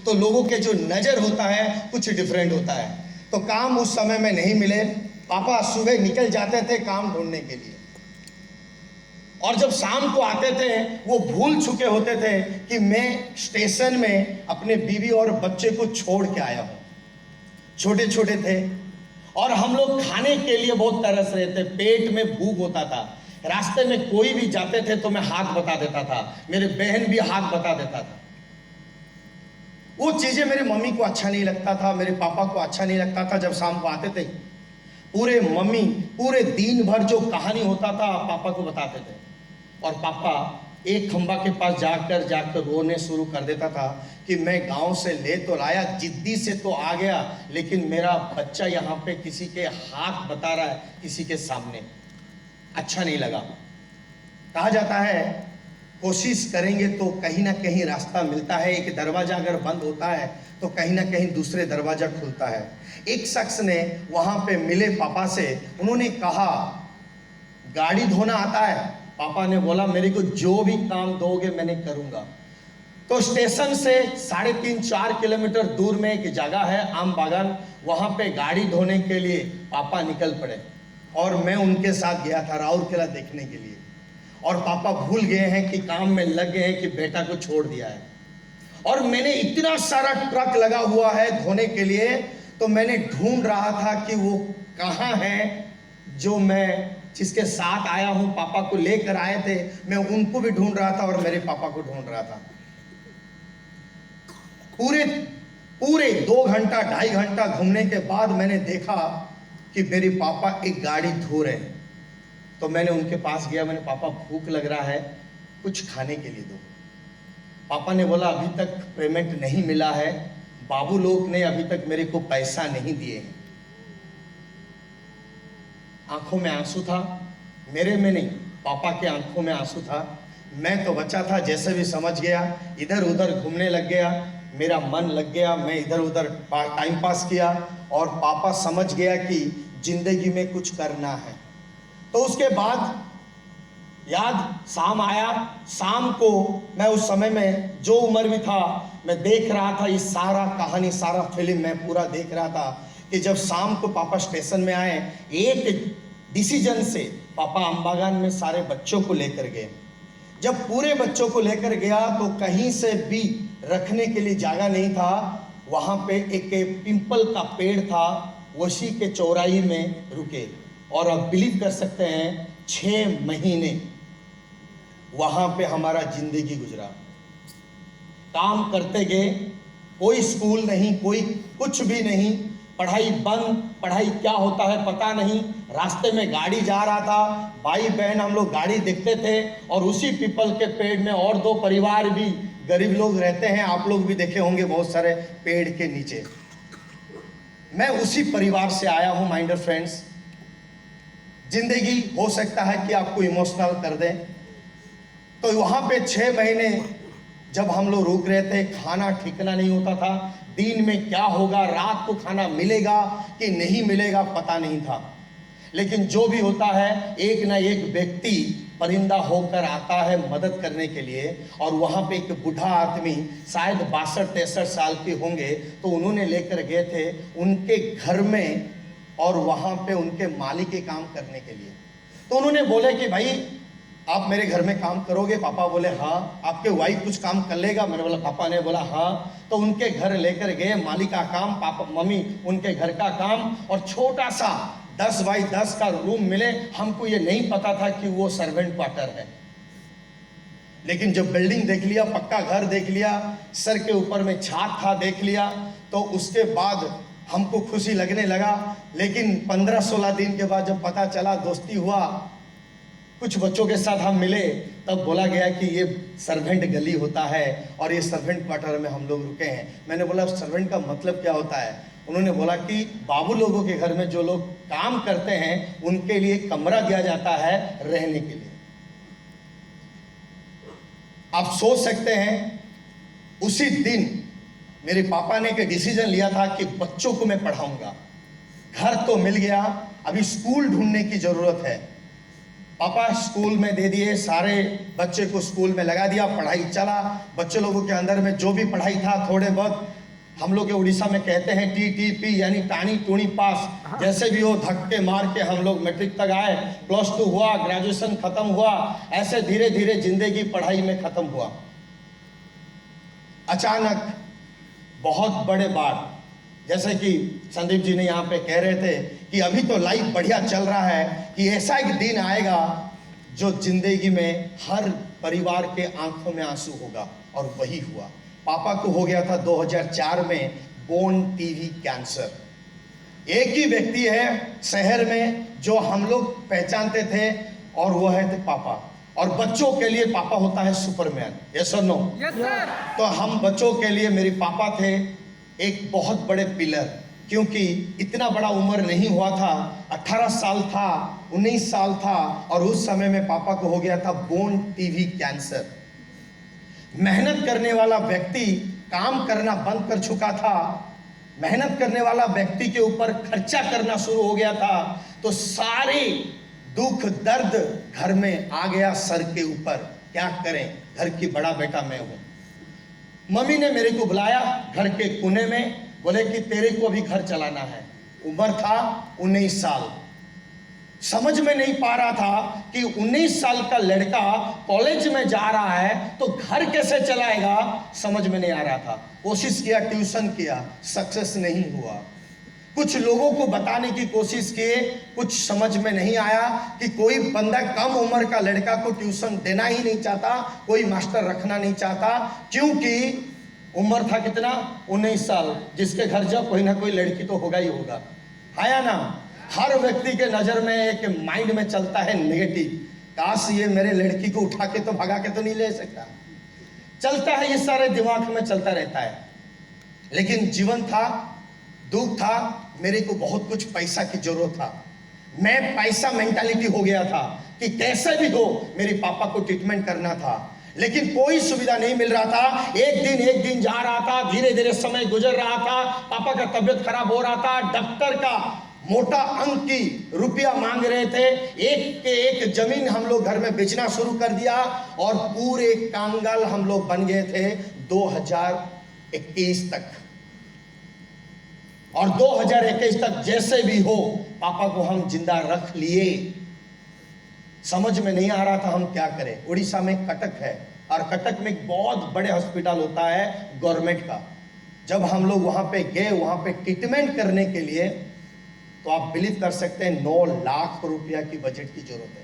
तो लोगों के जो नज़र होता है कुछ डिफरेंट होता है। तो काम उस समय में नहीं मिले। पापा सुबह निकल जाते थे काम ढूंढने के लिए, और जब शाम को आते थे वो भूल चुके होते थे कि मैं स्टेशन में अपने बीवी और बच्चे को छोड़ के आया हूँ। छोटे छोटे थे और हम लोग खाने के लिए बहुत तरस रहे थे, पेट में भूख होता था। रास्ते में कोई भी जाते थे तो मैं हाथ बता देता था, मेरे बहन भी हाथ बता देता था। वो चीज़ें मेरे मम्मी को अच्छा नहीं लगता था, मेरे पापा को अच्छा नहीं लगता था। जब शाम को आते थे मम्मी पूरे दिन भर जो कहानी होता था पापा को बताते थे, और पापा एक खंबा के पास जाकर रोने शुरू कर देता था कि मैं गांव से ले तो लाया, जिद्दी से तो आ गया, लेकिन मेरा बच्चा यहाँ पे किसी के हाथ बता रहा है, किसी के सामने, अच्छा नहीं लगा। कहा जाता है कोशिश करेंगे तो कहीं ना कहीं रास्ता मिलता है। एक दरवाजा अगर बंद होता है तो कहीं ना कहीं दूसरे दरवाजा खुलता है। एक शख्स ने वहां पे मिले पापा से, उन्होंने कहा गाड़ी धोना आता है? पापा ने बोला मेरे को जो भी काम दोगे मैंने करूंगा। तो स्टेशन से 3.5-4 किलोमीटर दूर में एक जगह है आम बागान, वहां पे गाड़ी धोने के लिए पापा निकल पड़े और मैं उनके साथ गया था राउरकेला देखने के लिए। और पापा भूल गए हैं कि काम में लग गए हैं कि बेटा को छोड़ दिया है। और मैंने इतना सारा ट्रक लगा हुआ है धोने के लिए, तो मैंने ढूंढ रहा था कि वो कहाँ है जो मैं जिसके साथ आया हूं, पापा को लेकर आए थे, मैं उनको भी ढूंढ रहा था और मेरे पापा को ढूंढ रहा था। पूरे 2 घंटा 2.5 घंटा घूमने के बाद मैंने देखा कि मेरे पापा एक गाड़ी धो रहे हैं। तो मैंने उनके पास गया, मैंने पापा भूख लग रहा है, कुछ खाने के लिए दो। पापा ने बोला अभी तक पेमेंट नहीं मिला है, बाबू लोग ने अभी तक मेरे को पैसा नहीं दिए हैं। आंखों में आंसू था, मेरे में नहीं, पापा के आंखों में आंसू था। मैं तो बच्चा था, जैसे भी समझ गया, इधर उधर घूमने लग गया, मेरा मन लग गया, मैं इधर उधर टाइम पास किया। और पापा समझ गया कि जिंदगी में कुछ करना है। तो उसके बाद शाम आया। शाम को मैं उस समय में जो उम्र भी था, मैं देख रहा था ये सारा कहानी, सारा फिल्म मैं पूरा देख रहा था कि जब शाम को पापा स्टेशन में आए, एक डिसीजन से पापा अम्बागान में सारे बच्चों को लेकर गए। जब पूरे बच्चों को लेकर गया तो कहीं से भी रखने के लिए जगह नहीं था। वहाँ पे एक पिंपल का पेड़ था, उसी के चौराहे में रुके। और अब बिलीव कर सकते हैं 6 महीने वहाँ पे हमारा जिंदगी गुजरा। काम करते गए, कोई स्कूल नहीं, कोई कुछ भी नहीं, पढ़ाई बंद। पढ़ाई क्या होता है पता नहीं। रास्ते में गाड़ी जा रहा था, भाई बहन हम लोग गाड़ी देखते थे, और उसी पीपल के पेड़ में और 2 परिवार भी गरीब लोग रहते हैं, आप लोग भी देखे होंगे बहुत सारे पेड़ के नीचे। मैं उसी परिवार से आया हूं माय डियर फ्रेंड्स। जिंदगी हो सकता है कि आपको इमोशनल कर दे। तो वहां पे 6 महीने जब हम लोग रुक रहे थे, खाना ठिकाना नहीं होता था, दिन में क्या होगा, रात को खाना मिलेगा कि नहीं मिलेगा पता नहीं था। लेकिन जो भी होता है, एक ना एक व्यक्ति परिंदा होकर आता है मदद करने के लिए। और वहाँ पे एक बूढ़ा आदमी, शायद 62-63 साल के होंगे, तो उन्होंने लेकर गए थे उनके घर में, और वहाँ पे उनके मालिक के काम करने के लिए। तो उन्होंने बोले कि भाई आप मेरे घर में काम करोगे? पापा बोले हाँ। आपके वाइफ कुछ काम कर लेगा? मैंने बोला, पापा ने बोला हाँ। तो उनके घर लेकर गए, मालिक का काम, पापा मम्मी उनके घर का काम, और छोटा सा 10 बाई 10 का रूम मिले। हमको ये नहीं पता था कि वो सर्वेंट क्वार्टर है, लेकिन जब बिल्डिंग देख लिया, पक्का घर देख लिया, सर के ऊपर में छात था देख लिया, तो उसके बाद हमको खुशी लगने लगा। लेकिन 15-16 दिन के बाद जब पता चला, दोस्ती हुआ, कुछ बच्चों के साथ हम मिले, तब बोला गया कि ये सर्वेंट गली होता है और ये सर्वेंट क्वार्टर में हम लोग रुके हैं। मैंने बोला सर्वेंट का मतलब क्या होता है? उन्होंने बोला कि बाबू लोगों के घर में जो लोग काम करते हैं उनके लिए कमरा दिया जाता है रहने के लिए। आप सोच सकते हैं, उसी दिन मेरे पापा ने एक डिसीजन लिया था कि बच्चों को मैं पढ़ाऊंगा। घर तो मिल गया, अभी स्कूल ढूंढने की जरूरत है। पापा स्कूल में दे दिए, सारे बच्चे को स्कूल में लगा दिया, पढ़ाई चला। बच्चे लोगों के अंदर में जो भी पढ़ाई था, थोड़े बहुत हम लोग के उड़ीसा में कहते हैं TTP यानी टाणी टूणी पास, जैसे भी हो धक्के मार के हम लोग मैट्रिक तक आए, +2 हुआ, ग्रेजुएशन खत्म हुआ, ऐसे धीरे धीरे जिंदगी पढ़ाई में खत्म हुआ। अचानक बहुत बड़े बाढ़, जैसे कि संदीप जी ने यहाँ पे कह रहे थे कि अभी तो लाइफ बढ़िया चल रहा है, कि ऐसा एक दिन आएगा जो जिंदगी में हर परिवार के आंखों में आंसू होगा, और वही हुआ। पापा को हो गया था 2004 में बोन टीवी कैंसर। एक ही व्यक्ति है शहर में जो हम लोग पहचानते थे, और वो है थे पापा। और बच्चों के लिए पापा होता है सुपरमैन, यस और नो? Yes sir. तो हम बच्चों के लिए मेरे पापा थे एक बहुत बड़े पिलर, क्योंकि इतना बड़ा उम्र नहीं हुआ था, 18 साल था, 19 साल था, और उस समय में पापा को हो गया था बोन टीवी कैंसर। मेहनत करने वाला व्यक्ति काम करना बंद कर चुका था, मेहनत करने वाला व्यक्ति के ऊपर खर्चा करना शुरू हो गया था, तो सारे दुख दर्द घर में आ गया सर के ऊपर। क्या करें, घर की बड़ा बेटा मैं हूं। मम्मी ने मेरे को बुलाया घर के कोने में, बोले कि तेरे को अभी घर चलाना है। उम्र था 19 साल। समझ में नहीं पा रहा था कि 19 साल का लड़का कॉलेज में जा रहा है तो घर कैसे चलाएगा, समझ में नहीं आ रहा था। कोशिश किया, ट्यूशन किया, सक्सेस नहीं हुआ। कुछ लोगों को बताने की कोशिश किए, कुछ समझ में नहीं आया कि कोई बंदा कम उम्र का लड़का को ट्यूशन देना ही नहीं चाहता, कोई मास्टर रखना नहीं चाहता, क्योंकि उम्र था कितना, 19 साल। जिसके घर जाओ कोई ना कोई लड़की तो होगा ही होगा, आया ना। हर व्यक्ति के नजर में एक माइंड में चलता है नेगेटिव, काश ये मेरे लड़की को उठा के तो भगा के तो नहीं ले सकता, चलता है, ये सारे दिमाग में चलता रहता है। लेकिन जीवन था, दुख था, मेरे को बहुत कुछ पैसा की जरूरत था। मैं पैसा मेंटालिटी हो गया था कि कैसे भी हो मेरे पापा को ट्रीटमेंट करना था, लेकिन कोई सुविधा नहीं मिल रहा था। एक दिन जा रहा था, धीरे धीरे समय गुजर रहा था, पापा का तबियत खराब हो रहा था, डॉक्टर का मोटा अंक की रुपया मांग रहे थे। एक के एक जमीन हम लोग घर में बेचना शुरू कर दिया, और पूरे कांगाल हम लोग बन गए थे 2021 तक। और 2021 तक जैसे भी हो पापा को हम जिंदा रख लिए। समझ में नहीं आ रहा था हम क्या करें। उड़ीसा में कटक है, और कटक में एक बहुत बड़े हॉस्पिटल होता है गवर्नमेंट का। जब हम लोग वहां पे गए, वहां पे ट्रीटमेंट करने के लिए, तो आप बिलीव कर सकते हैं 9 लाख रुपया की बजट की जरूरत है।